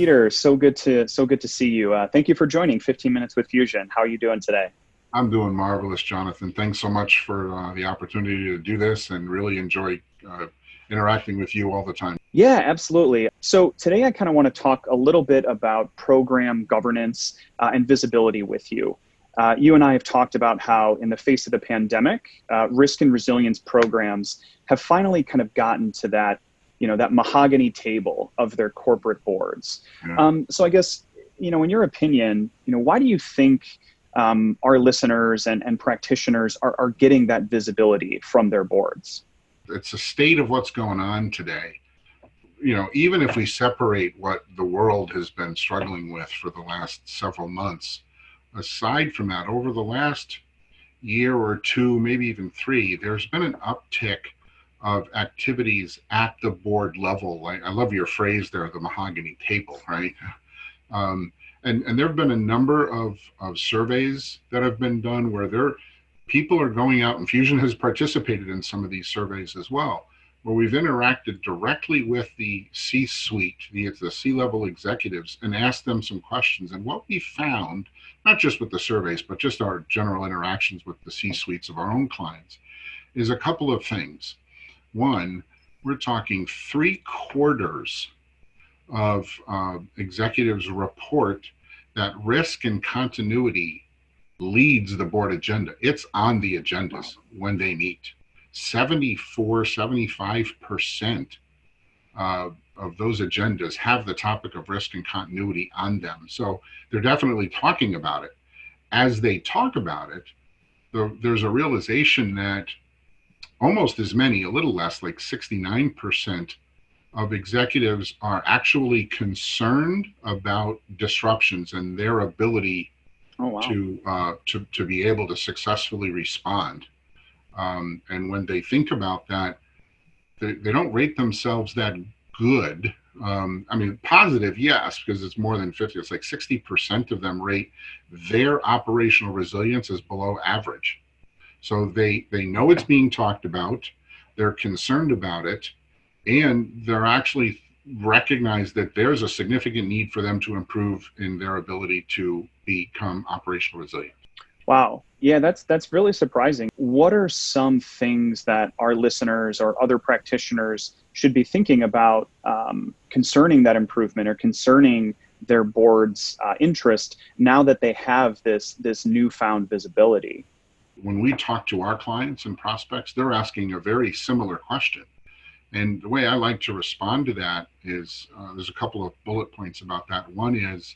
Peter, so good to see you. Thank you for joining 15 Minutes with Fusion. How are you doing today? I'm doing marvelous, Jonathan. Thanks so much for the opportunity to do this, and really enjoy interacting with you all the time. Yeah, absolutely. So today I kind of want to talk a little bit about program governance and visibility with you. You and I have talked about how in the face of the pandemic, risk and resilience programs have finally kind of gotten to that, that mahogany table of their corporate boards. Yeah. So I guess, in your opinion, why do you think our listeners and practitioners are getting that visibility from their boards? It's a state of what's going on today. Even if we separate what the world has been struggling with for the last several months, aside from that, over the last year or two, maybe even three, there's been an uptick of activities at the board level. I love your phrase there, the mahogany table, right? And there have been a number of surveys that have been done where people are going out, and Fusion has participated in some of these surveys as well, where we've interacted directly with the C-suite, the C-level executives, and asked them some questions. And what we found, not just with the surveys, but just our general interactions with the C-suites of our own clients, is a couple of things. One, we're talking 3/4 of executives report that risk and continuity leads the board agenda. It's on the agendas when they meet. 75% of those agendas have the topic of risk and continuity on them. So they're definitely talking about it. As they talk about it, there's a realization that almost as many, a little less, like 69% of executives are actually concerned about disruptions and their ability to be able to successfully respond. And when they think about that, they don't rate themselves that good. Positive, yes, because it's more than 50. It's like 60% of them rate their operational resilience as below average. So they know it's being talked about, they're concerned about it, and they're actually recognize that there's a significant need for them to improve in their ability to become operational resilient. Wow. Yeah, that's really surprising. What are some things that our listeners or other practitioners should be thinking about concerning that improvement or concerning their board's interest now that they have this newfound visibility? When we talk to our clients and prospects, they're asking a very similar question. And the way I like to respond to that is there's a couple of bullet points about that. One is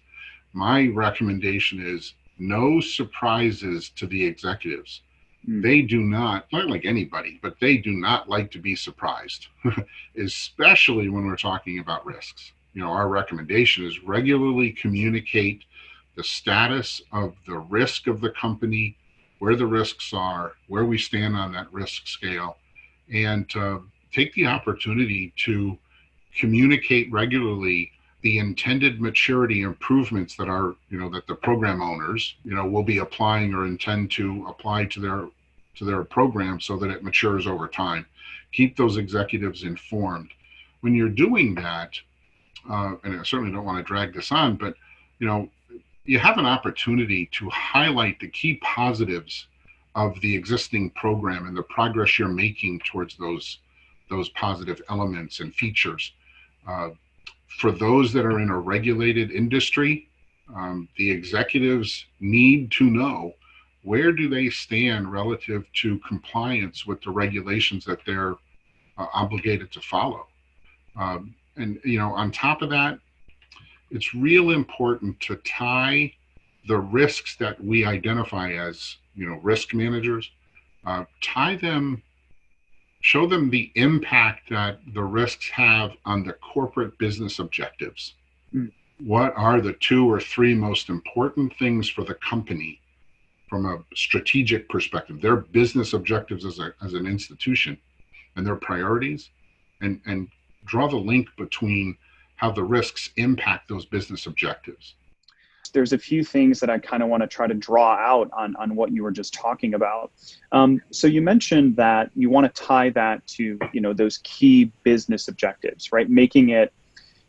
my recommendation is no surprises to the executives. They do not like anybody, but they do not like to be surprised, especially when we're talking about risks. Our recommendation is regularly communicate the status of the risk of the company, where the risks are, where we stand on that risk scale, and take the opportunity to communicate regularly the intended maturity improvements that that the program owners, will be applying or intend to apply to their program so that it matures over time. Keep those executives informed. When you're doing that, and I certainly don't want to drag this on, but you have an opportunity to highlight the key positives of the existing program and the progress you're making towards those positive elements and features. For those that are in a regulated industry, the executives need to know where do they stand relative to compliance with the regulations that they're obligated to follow. And on top of that, it's real important to tie the risks that we identify as, risk managers, show them the impact that the risks have on the corporate business objectives. What are the 2 or 3 most important things for the company from a strategic perspective, their business objectives as an institution and their priorities, and draw the link between how the risks impact those business objectives. There's a few things that I kind of want to try to draw out on what you were just talking about. So you mentioned that you want to tie that to, those key business objectives, right? Making it,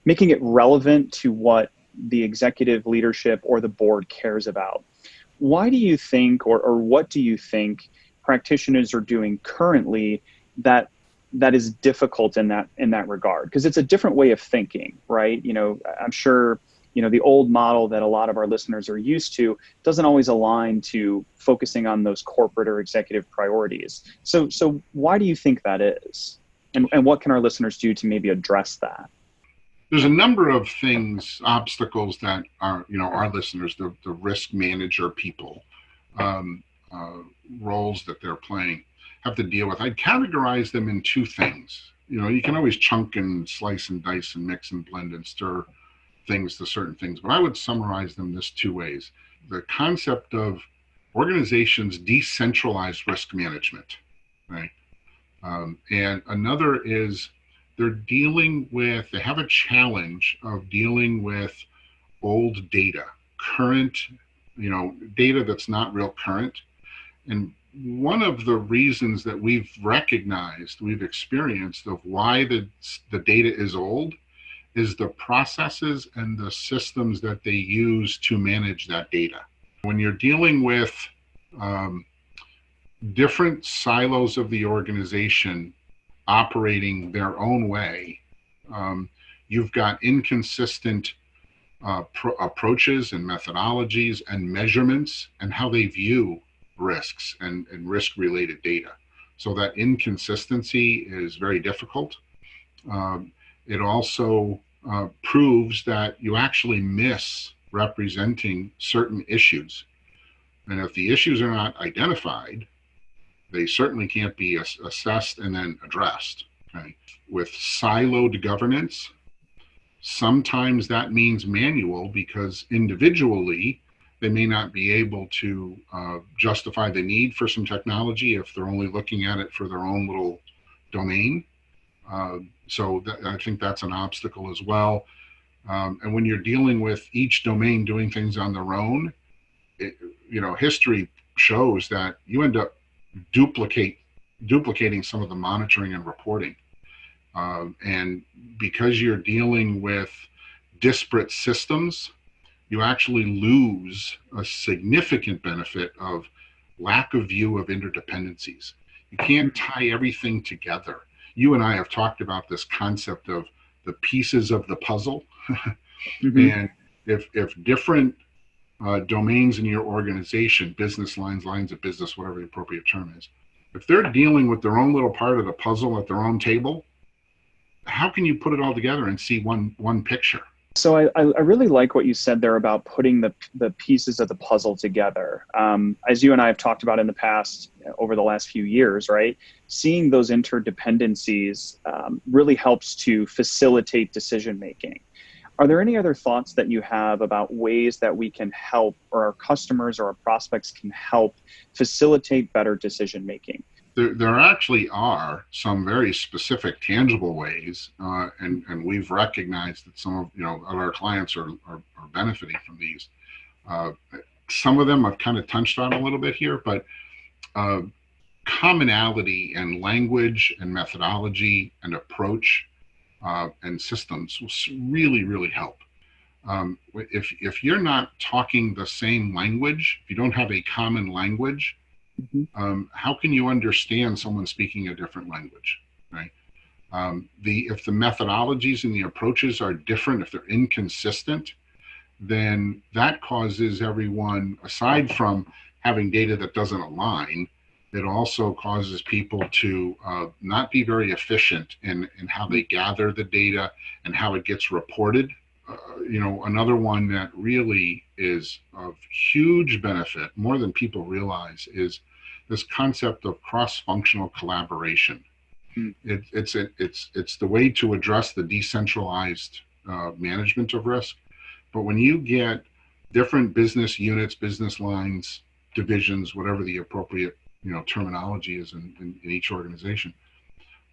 making it relevant to what the executive leadership or the board cares about. Why do you think, or what do you think practitioners are doing currently that is difficult in that regard? Because it's a different way of thinking, right? I'm sure the old model that a lot of our listeners are used to doesn't always align to focusing on those corporate or executive priorities. So why do you think that is? And what can our listeners do to maybe address that? There's a number of things, obstacles that our listeners, the risk manager people, roles that they're playing, have to deal with. I'd categorize them in two things. You can always chunk and slice and dice and mix and blend and stir things to certain things, but I would summarize them this two ways. The concept of organizations' decentralized risk management, right? And another is they have a challenge of dealing with old data, current, data that's not real current. And one of the reasons that we've experienced of why the data is old is the processes and the systems that they use to manage that data. When you're dealing with different silos of the organization operating their own way, you've got inconsistent approaches and methodologies and measurements and how they view risks and risk-related data. So that inconsistency is very difficult. It also proves that you actually miss representing certain issues. And if the issues are not identified, they certainly can't be assessed and then addressed. Okay? With siloed governance, sometimes that means manual, because individually they may not be able to justify the need for some technology if they're only looking at it for their own little domain. So I think that's an obstacle as well. And when you're dealing with each domain doing things on their own, history shows that you end up duplicating some of the monitoring and reporting. And because you're dealing with disparate systems, you actually lose a significant benefit of lack of view of interdependencies. You can't tie everything together. You and I have talked about this concept of the pieces of the puzzle. Mm-hmm. And if different domains in your organization, business lines of business, whatever the appropriate term is, if they're dealing with their own little part of the puzzle at their own table, how can you put it all together and see one picture? So I really like what you said there about putting the pieces of the puzzle together. As you and I have talked about in the past, over the last few years, right? Seeing those interdependencies really helps to facilitate decision making. Are there any other thoughts that you have about ways that we can help, or our customers or our prospects can help facilitate better decision making? There actually are some very specific, tangible ways, and we've recognized that some of our clients are benefiting from these. Some of them I've kind of touched on a little bit here, but commonality in language and methodology and approach and systems will really, really help. If you're not talking the same language, if you don't have a common language, mm-hmm. How can you understand someone speaking a different language, right? If the methodologies and the approaches are different, if they're inconsistent, then that causes everyone, aside from having data that doesn't align, it also causes people to not be very efficient in how they gather the data and how it gets reported. Another one that really is of huge benefit, more than people realize, is this concept of cross-functional collaboration. It's the way to address the decentralized management of risk. But when you get different business units, business lines, divisions, whatever the appropriate terminology is in each organization,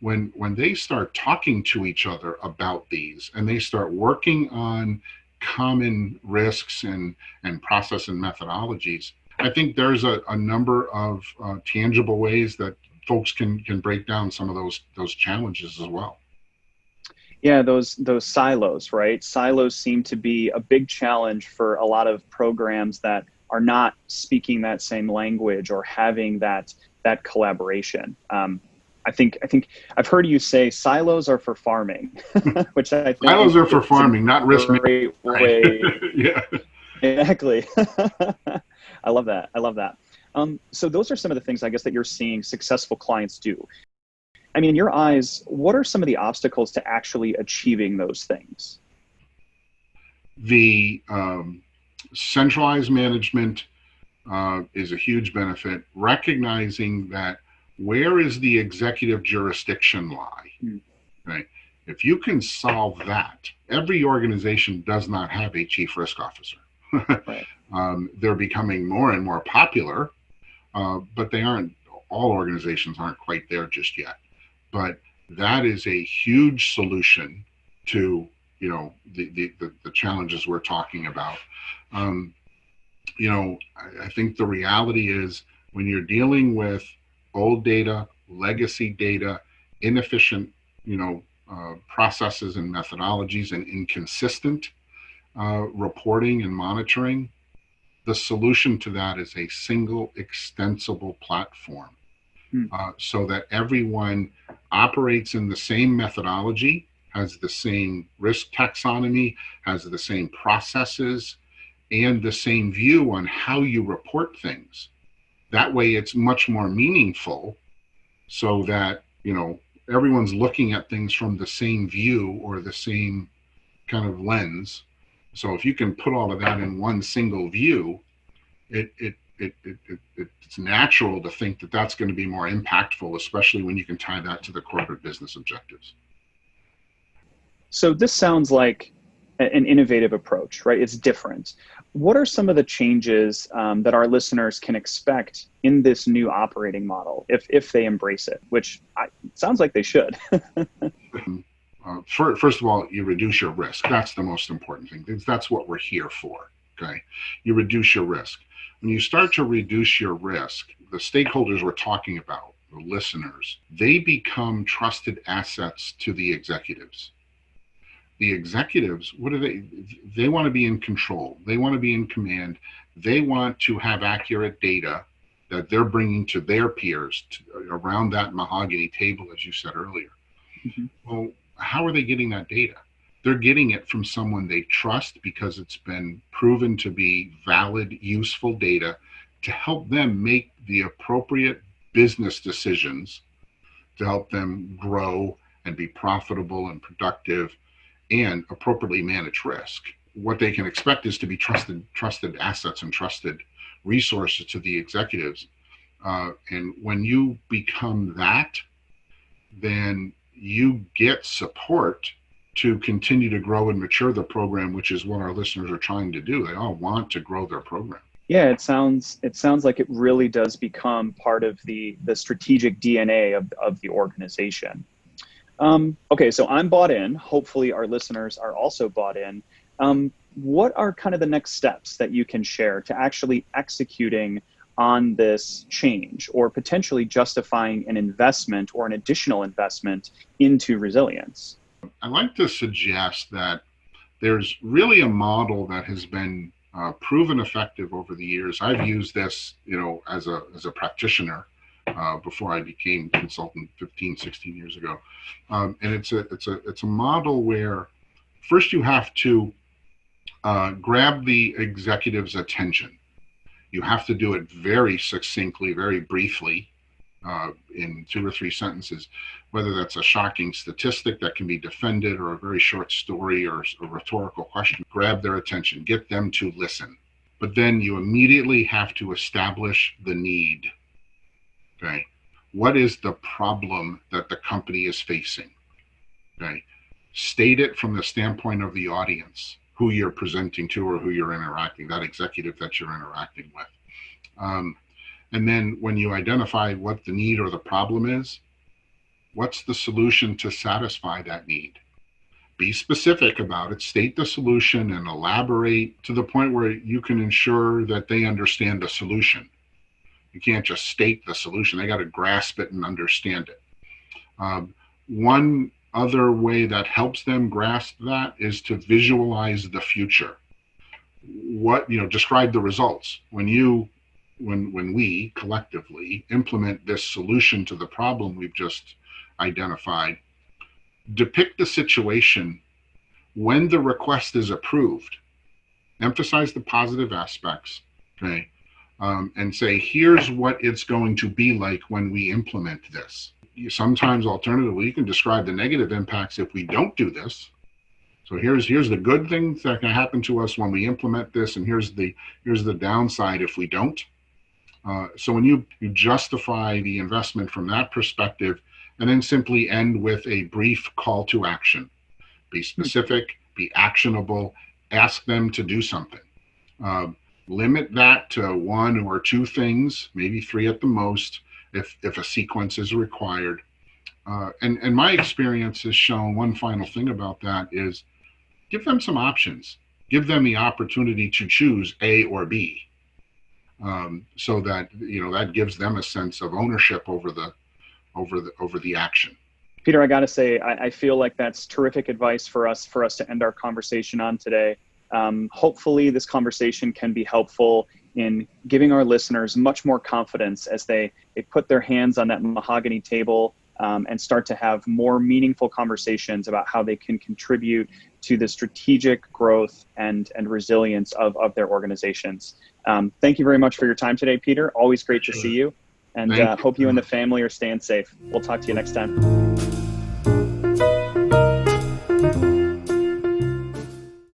when they start talking to each other about these and they start working on common risks and process and methodologies, I think there's a number of tangible ways that folks can break down some of those challenges as well. Yeah, those silos, right? Silos seem to be a big challenge for a lot of programs that are not speaking that same language or having that collaboration. I think I've heard you say silos are for farming, which I Silos think are for is a farming, not risk management. great Right? way. Yeah. Exactly. I love that. I love that. So those are some of the things I guess that you're seeing successful clients do. I mean, in your eyes, what are some of the obstacles to actually achieving those things? The centralized management is a huge benefit. Recognizing that where is the executive jurisdiction lie, Hmm. right? If you can solve that, every organization does not have a chief risk officer. Right. They're becoming more and more popular, but they aren't. All organizations aren't quite there just yet. But that is a huge solution to the challenges we're talking about. Um, I think the reality is when you're dealing with old data, legacy data, inefficient, processes and methodologies, and inconsistent reporting and monitoring, the solution to that is a single extensible platform, Hmm. so that everyone operates in the same methodology, has the same risk taxonomy, has the same processes, and the same view on how you report things. That way it's much more meaningful, so that everyone's looking at things from the same view or the same kind of lens. So if you can put all of that in one single view, it's natural to think that that's going to be more impactful, especially when you can tie that to the corporate business objectives. So this sounds like an innovative approach, right? It's different. What are some of the changes that our listeners can expect in this new operating model if they embrace it, which sounds like they should? First of all, you reduce your risk. That's the most important thing. That's what we're here for. Okay, you reduce your risk. When you start to reduce your risk, the stakeholders we're talking about, the listeners, they become trusted assets to the executives. The executives, what do they want to be in control. They want to be in command. They want to have accurate data that they're bringing to their peers around that mahogany table, as you said earlier. Mhm. Well, how are they getting that data? They're getting it from someone they trust because it's been proven to be valid, useful data to help them make the appropriate business decisions, to help them grow and be profitable and productive and appropriately manage risk. What they can expect is to be trusted assets and trusted resources to the executives. And when you become that, then you get support to continue to grow and mature the program, which is what our listeners are trying to do. They all want to grow their program. Yeah, it sounds like it really does become part of the strategic DNA of the organization. Okay, so I'm bought in. Hopefully, our listeners are also bought in. What are kind of the next steps that you can share to actually executing on this change or potentially justifying an investment or an additional investment into resilience? I like to suggest that there's really a model that has been proven effective over the years. I've used this, as a practitioner before I became consultant 15, 16 years ago. And it's a model where first you have to grab the executive's attention. You have to do it very succinctly, very briefly, in 2 or 3 sentences, whether that's a shocking statistic that can be defended or a very short story or a rhetorical question. Grab their attention, get them to listen. But then you immediately have to establish the need. Okay. What is the problem that the company is facing? Okay. State it from the standpoint of the audience, who you're presenting to or who you're interacting, that executive that you're interacting with. And then when you identify what the need or the problem is, what's the solution to satisfy that need? Be specific about it, state the solution, and elaborate to the point where you can ensure that they understand the solution. You can't just state the solution. They got to grasp it and understand it. One other way that helps them grasp that is to visualize the future. Describe the results. When we collectively implement this solution to the problem we've just identified, depict the situation when the request is approved. Emphasize the positive aspects, okay? And say, here's what it's going to be like when we implement this. Sometimes alternatively, you can describe the negative impacts if we don't do this. So here's the good things that can happen to us when we implement this, and here's the downside if we don't. So when you justify the investment from that perspective, and then simply end with a brief call to action. Be specific, be actionable, ask them to do something. Limit that to 1 or 2 things, maybe 3 at the most, if a sequence is required. And my experience has shown one final thing about that is give them some options. Give them the opportunity to choose A or B, so that that gives them a sense of ownership over the action. Peter, I got to say, I feel like that's terrific advice for us to end our conversation on today. Hopefully this conversation can be helpful in giving our listeners much more confidence as they put their hands on that mahogany table and start to have more meaningful conversations about how they can contribute to the strategic growth and resilience of their organizations. Thank you very much for your time today, Peter. Always great to see you. And hope you and the family are staying safe. We'll talk to you next time.